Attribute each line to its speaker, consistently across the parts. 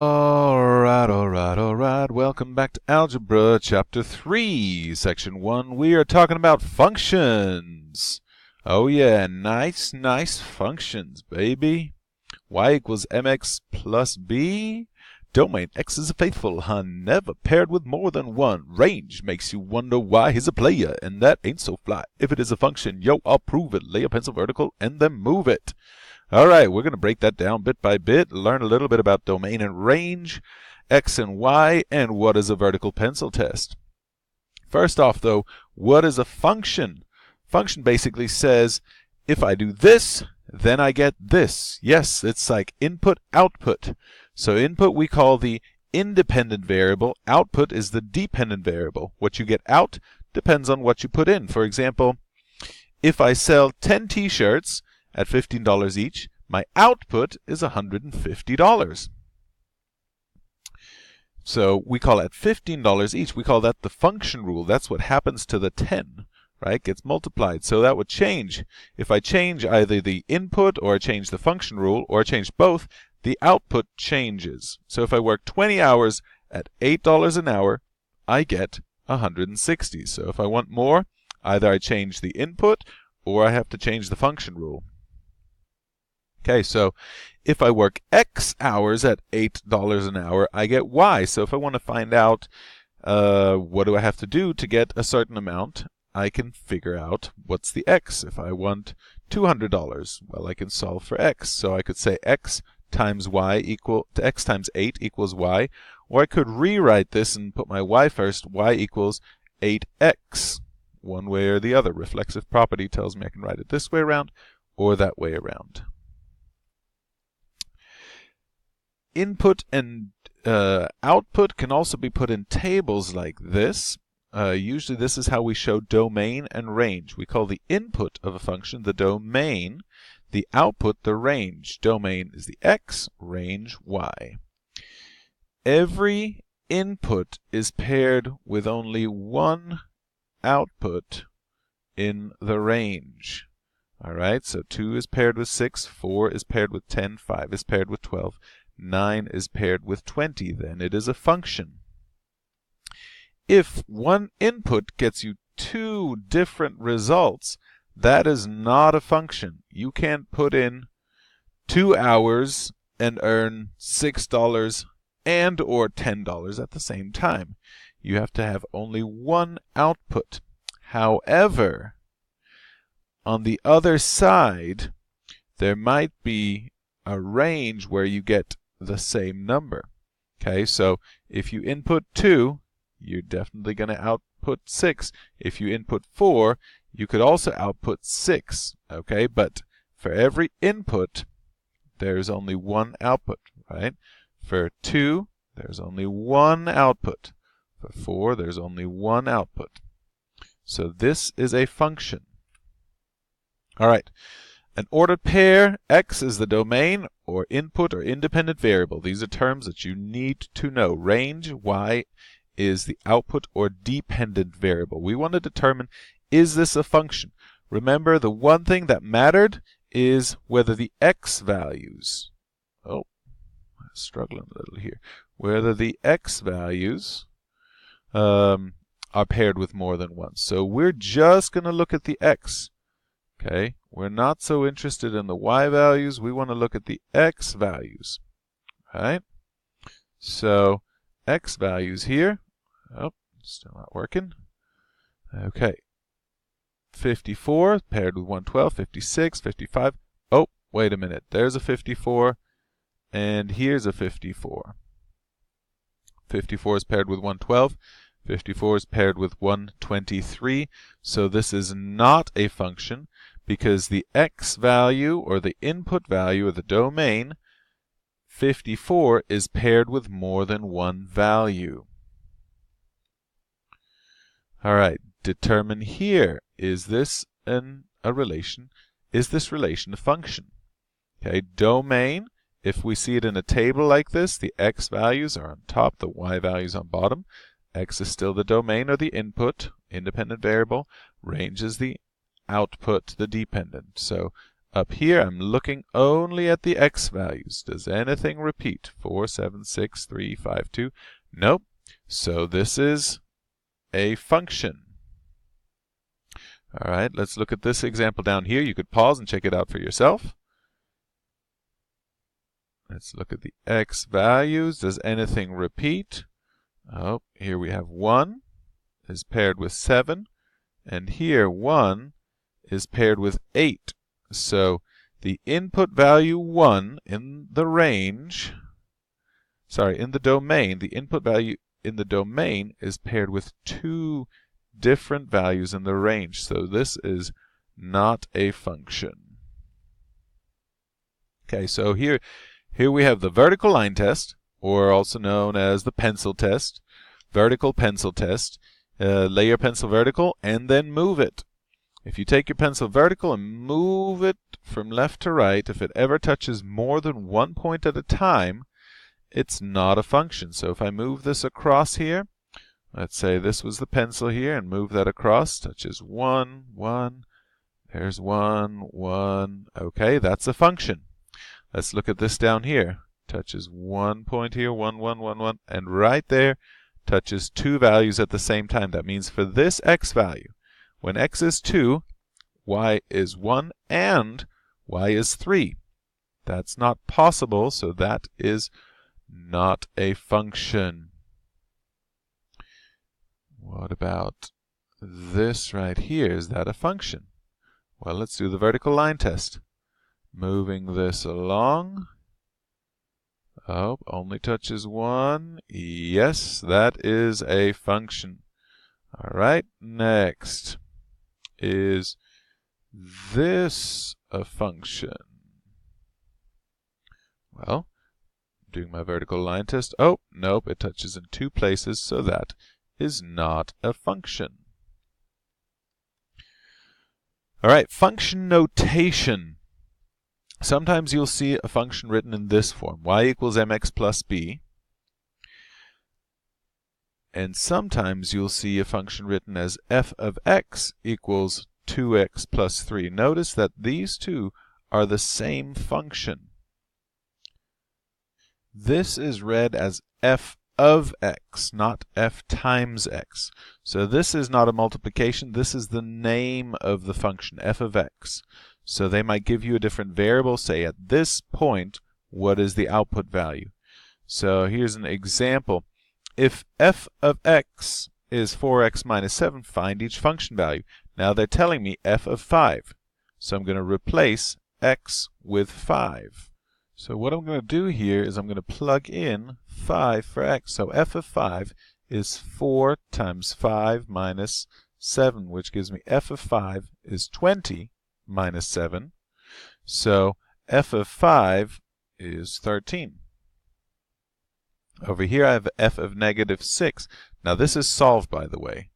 Speaker 1: Alright. Welcome back to Algebra, Chapter 3, Section 1. We are talking about functions. Oh yeah, nice functions, baby. Y equals mx plus b. Domain x is a faithful hun, never paired with more than one. Range makes you wonder why he's a player, and that ain't so fly. If it is a function, yo, I'll prove it. Lay a pencil vertical and then move it. Alright, we're going to break that down bit by bit, learn a little bit about domain and range, x and y, and what is a vertical pencil test. First off, though, what is a function? Function basically says, if I do this, then I get this. Yes, it's like input, output. So input we call the independent variable, output is the dependent variable. What you get out depends on what you put in. For example, if I sell 10 t-shirts, at $15 each, my output is $150. So we call that $15 each. We call that the function rule. That's what happens to the 10, right? Gets multiplied. So that would change. If I change either the input or I change the function rule or I change both, the output changes. So if I work 20 hours at $8 an hour, I get 160. So if I want more, either I change the input or I have to change the function rule. Okay, so if I work X hours at $8 an hour, I get Y. So if I want to find out what do I have to do to get a certain amount, I can figure out what's the X. If I want $200, well, I can solve for X. So I could say X times Y equal to X times 8 equals Y. Or I could rewrite this and put my Y first. Y equals 8X. One way or the other. Reflexive property tells me I can write it this way around or that way around. Input and output can also be put in tables like this. Usually this is how we show domain and range. We call the input of a function the domain, the output the range. Domain is the x, range y. Every input is paired with only one output in the range. Alright, so 2 is paired with 6, 4 is paired with 10, 5 is paired with 12. 9 is paired with 20, then it is a function. If one input gets you two different results, that is not a function. You can't put in 2 hours and earn $6 and or $10 at the same time. You have to have only one output. However, on the other side, there might be a range where you get the same number. Okay, so if you input 2, you're definitely going to output 6. If you input 4, you could also output 6. Okay, but for every input, there's only one output, right? For 2, there's only one output. For 4, there's only one output. So this is a function. All right. An ordered pair, x is the domain or input or independent variable. These are terms that you need to know. Range, y, is the output or dependent variable. We want to determine, is this a function? Remember, the one thing that mattered is whether the x values, I'm struggling a little here, whether the x values are paired with more than one. So we're just going to look at the x. Okay, we're not so interested in the y values. We want to look at the x values. Right? So, x values here. Oh, still not working. Okay. 54 paired with 112, 56, 55. Oh, wait a minute. There's a 54, and here's a 54. 54 is paired with 112. 54 is paired with 123. So this is not a function because the x value or the input value of the domain 54 is paired with more than one value. All right, determine here, is this a relation? Is this relation a function? Okay, domain, if we see it in a table like this, the x values are on top, the y values on bottom. X is still the domain or the input, independent variable. Range is the output, the dependent. So Up here, I'm looking only at the x values. Does anything repeat? 4, 7, 6, 3, 5, 2. Nope. So this is a function. All right, let's look at this example down here. You could pause and check it out for yourself. Let's look at the x values. Does anything repeat? Oh, here we have 1 is paired with 7, and here 1 is paired with 8. So the input value 1 in the range, in the domain, the input value in the domain is paired with 2 different values in the range. So this is not a function. Okay, so here we have the vertical line test, or also known as the pencil test, vertical pencil test. Lay your pencil vertical and then move it. If you take your pencil vertical and move it from left to right, if it ever touches more than one point at a time, it's not a function. So if I move this across here, let's say this was the pencil here, and move that across, touches 1, 1, there's 1, 1. Okay, that's a function. Let's look at this down here. Touches 1 point here, 1, 1, 1, 1, and right there touches 2 values at the same time. That means for this x value, when x is 2, y is 1, and y is 3. That's not possible, so that is not a function. What about this right here? Is that a function? Well, let's do the vertical line test. Moving this along. Oh, only touches 1. Yes, that is a function. All right, next. Is this a function? Well, doing my vertical line test. Oh, nope, it touches in 2 places, so that is not a function. All right, function notation. Sometimes you'll see a function written in this form, y equals mx plus b. And sometimes you'll see a function written as f of x equals 2x plus 3. Notice that these two are the same function. This is read as f of x, not f times x. So this is not a multiplication. This is the name of the function, f of x. So they might give you a different variable, say at this point, what is the output value? So here's an example. If f of x is 4x minus 7, find each function value. Now they're telling me f of 5. So I'm going to replace x with 5. So what I'm going to do here is I'm going to plug in 5 for x. So f of 5 is 4 times 5 minus 7, which gives me f of 5 is 20 minus 7. So f of 5 is 13. Over here I have f of negative 6. Now this is solved, by the way.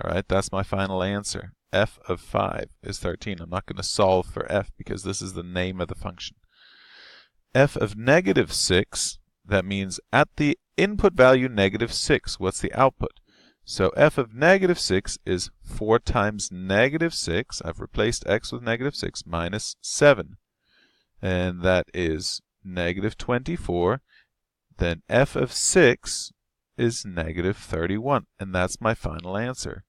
Speaker 1: All right, that's my final answer. F of 5 is 13. I'm not going to solve for f because this is the name of the function. F of negative 6, that means at the input value negative 6, what's the output? So f of negative 6 is 4 times negative 6. I've replaced x with negative 6 minus 7. And that is negative 24. Then f of 6 is negative 31. And that's my final answer.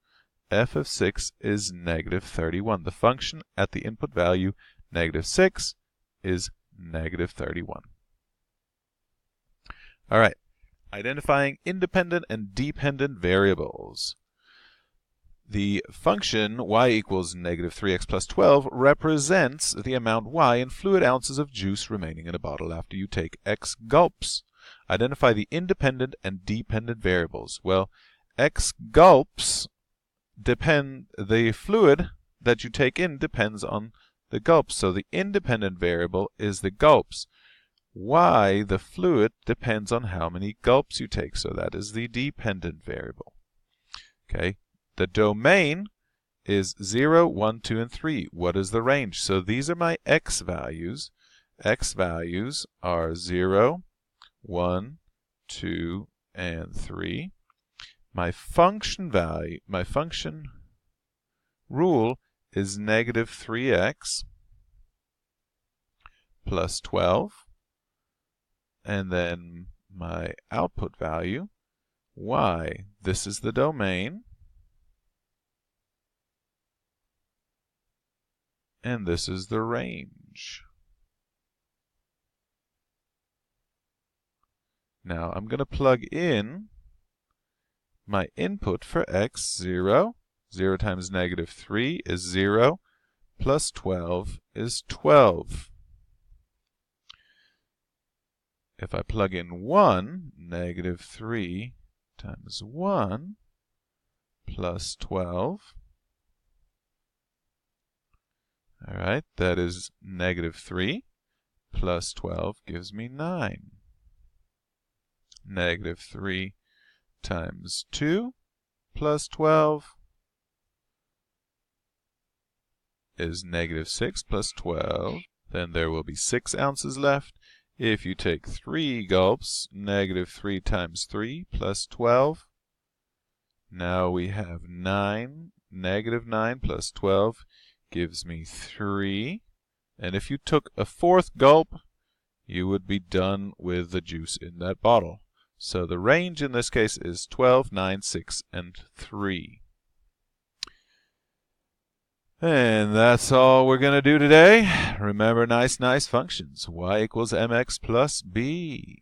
Speaker 1: F of 6 is negative 31. The function at the input value negative 6 is negative 31. All right. Identifying independent and dependent variables. The function y equals negative 3x plus 12 represents the amount y in fluid ounces of juice remaining in a bottle after you take x gulps. Identify the independent and dependent variables. Well, x gulps depend, the fluid that you take in depends on the gulps. So the independent variable is the gulps. Y, the fluid, depends on how many gulps you take. So that is the dependent variable. Okay. The domain is 0, 1, 2, and 3. What is the range? So these are my x values. X values are 0, 1, 2, and 3. My function value, my function rule is negative 3x. plus 12. And then my output value, y. This is the domain. And this is the range. Now I'm going to plug in my input for x, 0. 0 times negative 3 is 0, plus 12 is 12. If I plug in 1, negative 3 times 1 plus 12. All right, that is negative 3 plus 12 gives me 9. Negative 3 times 2 plus 12 is negative 6 plus 12. Then there will be 6 ounces left. If you take 3 gulps, negative 3 times 3 plus 12. Now we have 9. Negative 9 plus 12 gives me 3. And if you took a 4th gulp, you would be done with the juice in that bottle. So the range in this case is 12, 9, 6, and 3. And that's all we're going to do today. Remember nice functions. Y equals mx plus b.